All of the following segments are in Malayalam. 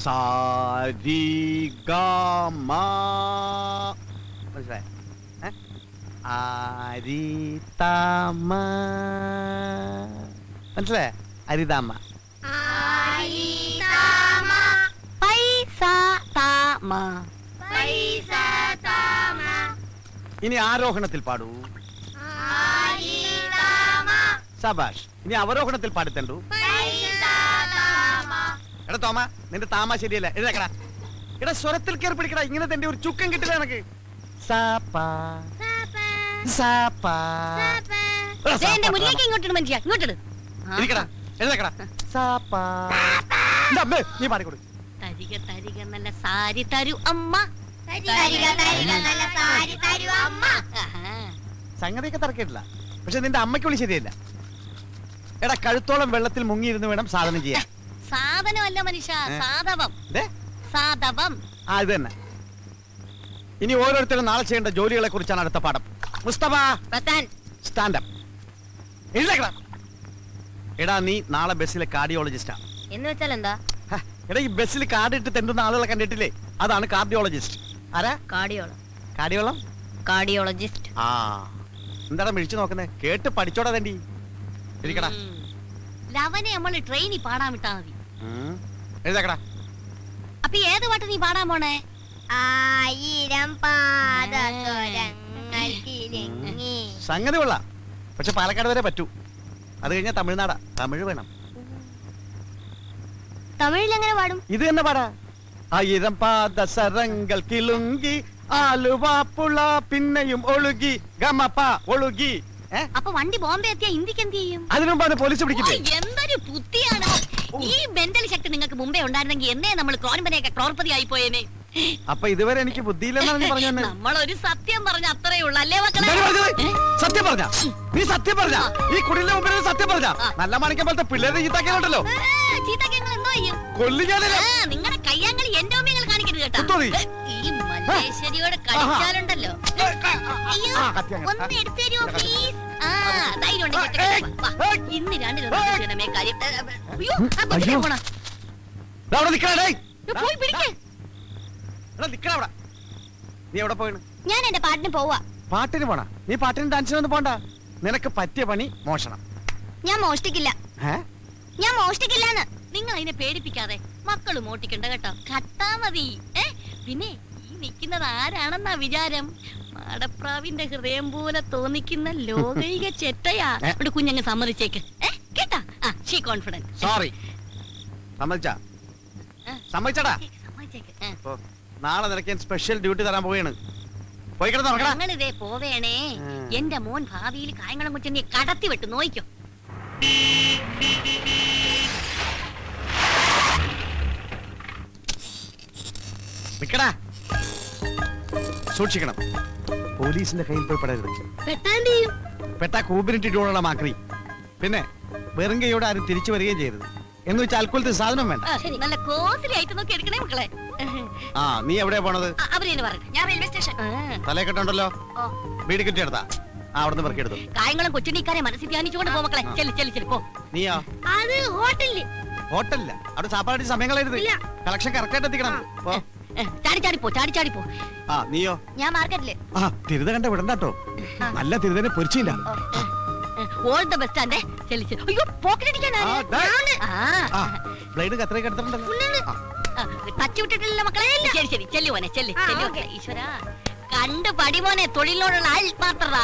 സാരി മനസ്സിലായ അരിതാമ മനസ്സിലായ അരിതാമ ഇനി ആരോഹണത്തിൽ പാടൂ സബാഷ് ഇനി അവരോഹണത്തിൽ പാടിത്തണ്ടു എടാ തോമ നിന്റെ താമ ശരിയല്ല എഴുതക്കടാ എടാ സ്വരത്തിൽ കയറി പിടിക്കടാ ഇങ്ങനെ തന്റെ ഒരു ചുക്കം കിട്ടില്ല എനക്ക് നീ പാടിക്കൊടു നല്ല സാരി തരൂ അമ്മ സംഗതിയൊക്കെ തറക്കിട്ടില്ല പക്ഷെ നിന്റെ അമ്മയ്ക്ക് വിളി ശരിയല്ല എടാ കഴുത്തോളം വെള്ളത്തിൽ മുങ്ങിയിരുന്ന് വേണം സാധനം ചെയ്യാൻ സാധനമല്ല മനുഷ്യ സാധവം സാധവം ആ ഇത് തന്നെ ഇനി ഓരോരുത്തരും നാളെ ചെയ്യേണ്ട ജോലികളെ കുറിച്ചാണ് അടുത്ത പാഠം മുസ്തഫ സ്റ്റാൻഡപ്പ് എഴുതേക്കടാ എടാ നീ നാളെ ബസ്സിലെ കാർഡിയോളജിസ്റ്റാ എന്ന് വെച്ചാൽ എന്താ എടാ ഈ ബസ്സിൽ കാർഡ് ഇട്ട് തെണ്ടുന്ന ആളുകളെ കണ്ടിട്ടില്ലേ അതാണ് കാർഡിയോളജിസ്റ്റ് ആരാ കാർഡിയോളജിസ്റ്റ് ആ എന്താടാ മിഴിച്ചു നോക്കുന്നേ കേട്ട് പഠിച്ചോടാ തണ്ടി ഇരിക്കടാ ലവനെ നമ്മള് ട്രെയിനിൽ പാടാൻ വിട്ടാ മതി എഴുതേക്കടാ അപ്പൊ ഏത് പാട്ട് നീ പാടാൻ പോണേ 1000 പാദസരങ്ങൾ കിലുങ്ങി സംഗതി കൊള്ളാം പക്ഷെ പാലക്കാട് വരെ പറ്റൂ അത് കഴിഞ്ഞാൽ തമിഴ്നാടാ തമിഴ് വേണം തമിഴിൽ എങ്ങനെ പാടും ഇത് തന്നെ പാടാ 1000 പാദസരങ്ങൾ കിലുങ്ങി ആലുവാപ്പുള പിന്നെയും ഒഴുകി ഗമപ ഒഴുകി അപ്പൊ വണ്ടി ബോംബെ എത്തിയാ ഇന്ത്യക്ക് എന്ത് ചെയ്യും അതിനുമുമ്പാണ് പോലീസ് പിടിക്കില്ലേ എന്തൊരു ബുദ്ധിയാണ് ഈ മെന്റൽ ശക്തി നിങ്ങൾക്ക് മുമ്പേ ഉണ്ടായിരുന്നെങ്കിൽ എന്നേ നമ്മൾ ക്രോൺപനെയൊക്കെ ക്രോർപതി ആയി പോയേനെ അപ്പൊ ഇതുവരെ എനിക്ക് ബുദ്ധിയില്ലെന്നാണ് പറഞ്ഞു നമ്മളൊരു സത്യം പറഞ്ഞ അത്രേ ഉള്ളൂ അല്ലേ മക്കളെ സത്യം പറഞ്ഞ നീ സത്യം പറഞ്ഞ ഈ കുടിലിന്റെ മുമ്പിൽ സത്യം പറഞ്ഞ നല്ല മാണിക്കം പോലത്തെ പിള്ളേരുടെ ചീത്താക്കിയുണ്ടല്ലോ നിങ്ങളുടെ കയ്യാങ്കളി എന്റെ ഓമ്യങ്ങൾ കാണിക്കരുത് കേട്ടോ ഈ മല്ലേശ്വരിയോട് കളിച്ചാലുണ്ടല്ലോ ഒന്ന് എടുത്തു തരുമോ പ്ലീസ് ധൈര്യം ഇന്ന് രണ്ടിലൊന്നേ കാര്യം പോയി പിടിക്കേ നീ എവിടെ പോയി ഞാൻ എന്റെ പാട്ടിന് പോവാ പാട്ടിന് പോണ നീ പാട്ടിന് ഡാൻസിനൊന്നും പോണ്ട നിനക്ക് പറ്റിയ പണി മോഷണം ഞാൻ മോഷ്ടിക്കില്ല ഞാൻ മോഷ്ടിക്കില്ലാന്ന് നിങ്ങൾ അതിനെ പേടിപ്പിക്കാതെ മക്കള് മോട്ടിക്കണ്ട കേട്ടോ കട്ടാ മതി പിന്നെ ഈ നിക്കുന്നത് ആരാണെന്നാ വിചാരം മാടപ്രാവിന്റെ ഹൃദയം പോലെ തോന്നിക്കുന്ന ലോകൈക ചെറ്റയാ ഇവിടെ കുഞ്ഞങ്ങ് സമ്മതിച്ചേക്ക് കേട്ടാ ഷീ കോൺഫിഡന്റ് സോറി സമ്മതിച്ചടാ നാളെ നിനക്ക് സ്പെഷ്യൽ ഡ്യൂട്ടി തരാൻ പോവുകയാണ് ഞങ്ങളിതേ പോവേണേ എന്റെ മോൻ ഭാവിയിൽ കായംകുളം കുറ്റനെ കടത്തി വിട്ട് നോയിക്കോ നിക്കടാ സൂക്ഷിക്കണം പോലീസിന്റെ കയ്യിൽ പോയി പെടരുത് പെട്ടാ കൂബിനിട്ടിട്ടുള്ള മാക്രി പിന്നെ വെറും കൈയോടെ ആരും തിരിച്ചു വരികയും ചെയ്യരുത് എന്ന് വെച്ചാൽ അൽക്കുലത്തെ സാധനം വേണ്ട നല്ല കോസ്റ്റ്ലി ആയിട്ട് നോക്കി എടുക്കണേ മക്കളെ ആ നീ എവിടെയാ പോണത് ഞാൻ റെയിൽവേ സ്റ്റേഷൻ തലക്കെട്ടുണ്ടല്ലോ വീട് കിട്ടിയെടുത്താ അവിടുന്ന് പെറുക്കിയെടുത്തു കായംകുളം കൊച്ചുണ്ണിക്കാരെ മനസ്സിൽ ധ്യാനിച്ചുകൊണ്ട് പോ മക്കളെ ചെല്ലി പോ നീയോ അത് ഹോട്ടലില്ല അവിടെ സാപ്പാടി സമയങ്ങളായിരുന്നു കളക്ഷൻ കറക്റ്റ് ആയിട്ട് എത്തിക്കണം ചാടി പോ ആ നീയോ ഞാൻ മാർക്കറ്റില് തിരുത കണ്ട വിടണ്ടോ നല്ല തിരുതനെ പൊരിച്ചില്ല ഓൾ ദ ബെസ്റ്റ് ആൻഡ് അയ്യോ പോക്കറ്റ് അടിക്കാനാ ബ്ലേഡ് കത്രയൊക്കെ എടുത്തിട്ടുണ്ടല്ലോ തച്ചു വിട്ടിട്ടില്ല മക്കളെ ശരി ചെല്ലു മോനെ ചെല്ലു ഈശ്വര കണ്ടു പടി മോനെ തൊഴിലിനോടുള്ള ആത്മാർത്ഥത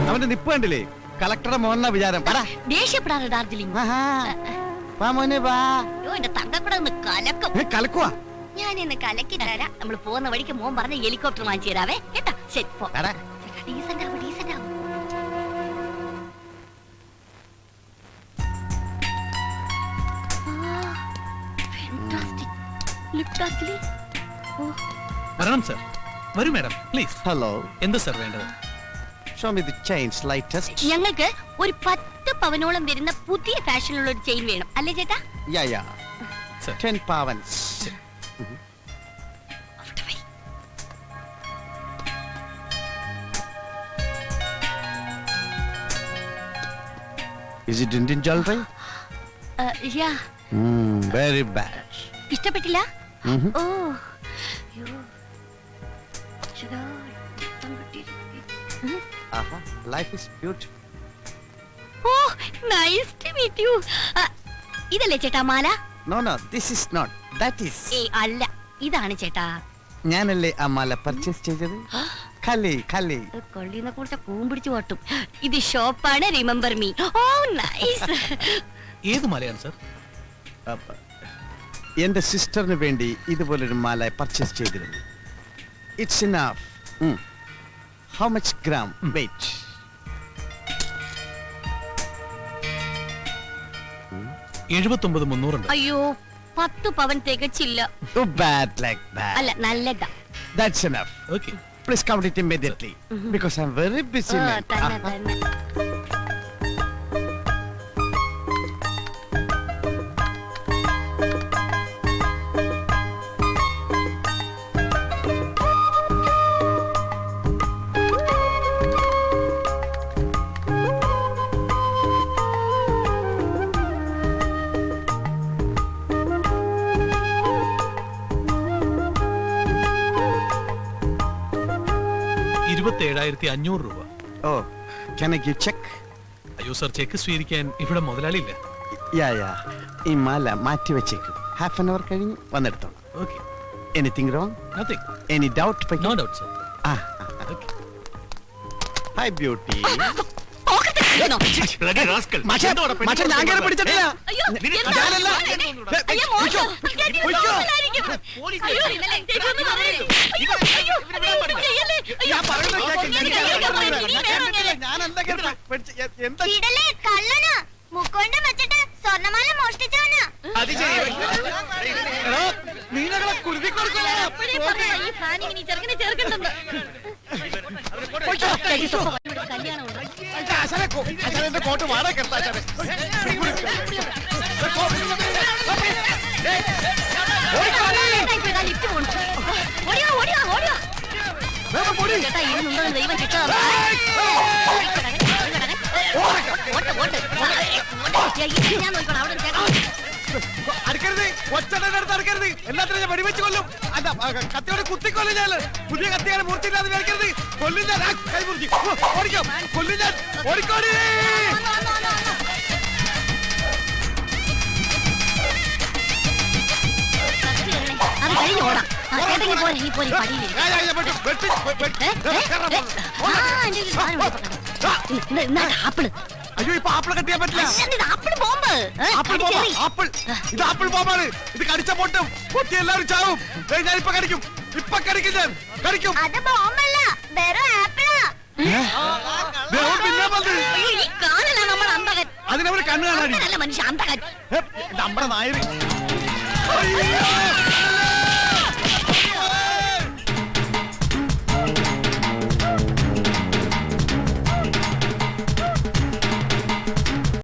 അവന്റെ നിപ്പ് കണ്ടില്ലേ കളക്ടറുടെ മോഹന വിചാരം ദേഷ്യപ്പെടാറ് ഡാർജിലിംഗ് എന്റെ തങ്കക്കൂടെ ഒന്ന് കലക്കുവാ ഞാൻ ഇന്ന് കലക്കി തരാം നമ്മൾ പോകുന്ന വഴിക്ക് മോൻ പറഞ്ഞ ഹെലികോപ്റ്റർ വാങ്ങിച്ചു തരാവേ കേട്ടാ ശരി പോ ഡീസന്റ് ആവും വരണം സർ വരൂ മാഡം പ്ലീസ് ഹലോ എന്ത് സർ വേണ്ടത് show me the chains latest ഞങ്ങൾക്ക് ഒരു 10 പവനോളം വരുന്ന പുതിയ ഫാഷനിലുള്ള ഒരു ചെയിൻ വേണം അല്ലേ ചേട്ടാ യാ 10 പവൻസ് Is it Indian jewelry? Yeah very bad. ഇഷ്ടപ്പെട്ടില്ല? ഓ അയ്യോ. ശ്ശടാ, ഇഷ്ടം കിട്ടിയില്ല. Life is beautiful. Oh nice to meet you. ഇതല്ലേ ചേട്ടാ മാല? No no, this is not, that is. ഏയ് അല്ല, ഇതാണ് ചേട്ടാ. ഞാനല്ലേ ആ മാല പർച്ചേസ് ചെയ്തത്. ഖലി ഖലി. കൊള്ളിനെ കുറിച്ച് കൂമ്പിടിച്ചു പോട്ടും. ഇത് ഷോപ്പാണ്, റിമെമ്പർ മീ. ഓ നൈസ്. ഏത് മലയാണ് സർ? എന്റെ സിസ്റ്ററിന് വേണ്ടി ഇതുപോലൊരു മാല പർച്ചേസ് ചെയ്തിരുന്നു. It's enough. How much gram weight? 79,300 ഉണ്ട്. അയ്യോ 10 പവൻ തികച്ചില്ല. Too bad like that. അല്ല നല്ലതാ. That's enough. Okay. Please count it immediately because I'm very busy. Oh, man. തന്നെ തന്നെ. $27,500. Oh, can I give check? അയ്യോ സർ, ചെക്ക് സ്വീകരിക്കാൻ ഇവിടെ മുതലാളിയില്ല. Yeah. ഈ മാല മാറ്റി വെച്ചേക്കും. ഹാഫ് ആൻ അവർ കഴിഞ്ഞ് വന്നെടുത്തോളാം. Okay. Anything wrong? Nothing. Any doubt? No doubt sir. Okay. Hi beauty. Pocket ഇരിക്കുന്നോ? ഞാൻ കയറി പിടിച്ചിട്ടില്ല. അയ്യോ, എന്താ? ഞാനല്ല. അയ്യോ, മോശം. ഇങ്ങേക്ക് നോക്കലായിരിക്കും. അയ്യോ, ഇതൊന്നും പറയരുത്. അയ്യോ, അയ്യോ, ചെയ്യല്ലേ. അയ്യോ, ഞാൻ പറയുന്നത് കേൾക്ക്. ഞാനെന്താ എന്താ ഇടലേ കള്ളനാ, മുക്കൊണ്ട് വെച്ചിട്ട് സ്വർണ്ണമാല മോഷ്ടിച്ചവനാ. നീനകളെ കുരുതി അപ്പോഴേ പറഞ്ഞതാ, ഈ പ്ലാനിങ് നീ ചെറുക്കനെ ചേർക്കണ്ടെന്ന്. കല്യാണമുണ്ട്. എന്റെ കോട്ട് വാടക ലിഫ്റ്റ് പോണു. ഓടിയോ ഓടിയോ ഓടിയോ. ചേട്ടാ ഇരുന്നുണ്ടോ ദൈവം കിട്ടാ. ഞാൻ നോക്കണം അവിടെ ചേട്ടാ. അടുക്കരുത്, ഒച്ചടത്ത് അടുക്കരുത്. എല്ലാത്തിനും ഞാൻ വെടിവെച്ച് കൊല്ലും. അല്ല, കത്തിയോടെ കുത്തിക്കൊല്ലും ഞാൻ. പുതിയ കത്തിയാണ് മൂർത്തിയില്ലാതെ മേടിക്കരുത്. കൊല്ലും ഞാൻ. കൈ മുറിച്ച് ഓടിക്കോ. കൊല്ലും ഞാൻ. ഓടിക്കോടി. അത് കഴിഞ്ഞ് ഓടാം. ചേട്ടങ്ങി പോലെ നീ പോലെ പടിയില്ലേ. ആപ്പിള്. അയ്യോ, ഇപ്പൊ ആപ്പിൾ കട്ടിയാൻ പറ്റില്ല. Apple bomb. Apple bomb. Apple. ഇത് ആപ്പിൾ ബോംബാണ്. ഇത് കടിച്ച പൊട്ടും. പൊട്ടി എല്ലാവരും ചാവും. ഞാൻ ഇപ്പൊ കടിക്കും. ഇപ്പൊ കടിക്കും. ഞാൻ കടിക്കും. അത് ബോംബല്ല, വെറും ആപ്പിളാ. പിന്നെ വന്ന് അയ്യോ, ഈ കാണല നമ്മൾ അന്തകൻ. അതിനവര് കണ്ണു കാണാൻ അല്ല മനുഷ്യ അന്തകൻ. നമ്മുടെ നായര്. അയ്യോ.